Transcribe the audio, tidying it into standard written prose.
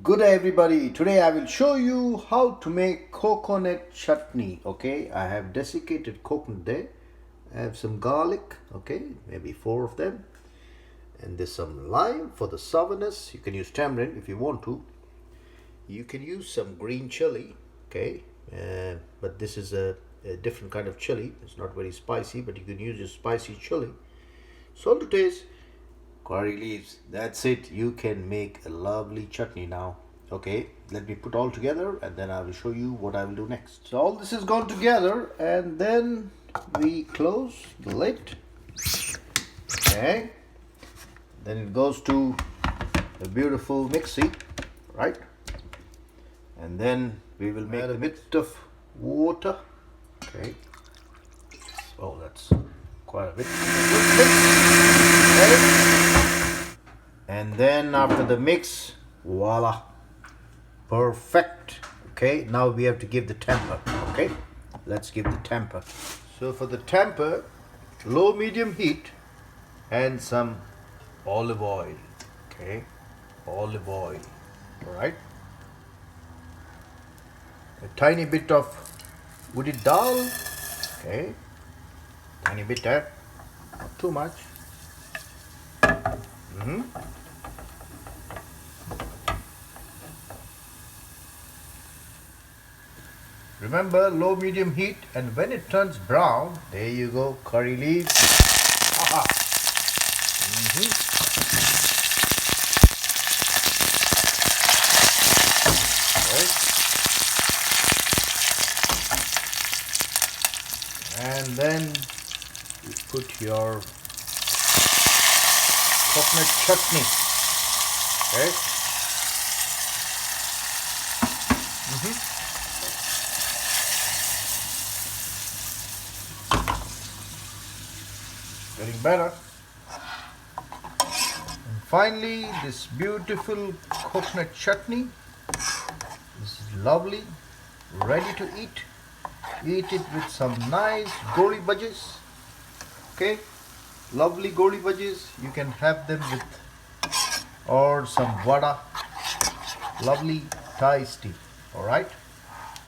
Good day everybody. Today I will show you how to make coconut chutney. Okay, I have desiccated coconut there. I have some garlic, okay, maybe 4 of them, and there's some lime for the sourness. You can use tamarind if you want to. You can use some green chili, okay, but this is a different kind of chili. It's not very spicy, but you can use your spicy chili. Salt to taste, curry leaves. That's it. You can make a lovely chutney now. Okay, let me put all together and then I will show you what I will do next. So all this is gone together and then we close the lid. Okay, then it goes to a beautiful mixie, right? And then we will make a bit of water. Okay, oh, that's quite a bit. Okay. And then after the mix, voila, perfect. Okay, now we have to give the temper. Okay, let's give the temper. So for the temper, low medium heat and some olive oil. Okay, olive oil. All right, a tiny bit of wooded dal. Okay, tiny bit there, not too much. Remember, low medium heat, and when it turns brown, there you go, curry leaves. Aha. Right. And then you put your coconut chutney. Okay. Getting better. And finally, this beautiful coconut chutney is lovely, ready to eat. Eat it with some nice goli bhajis. Okay, lovely goli bhajis. You can have them with or some vada. Lovely tasty. All right.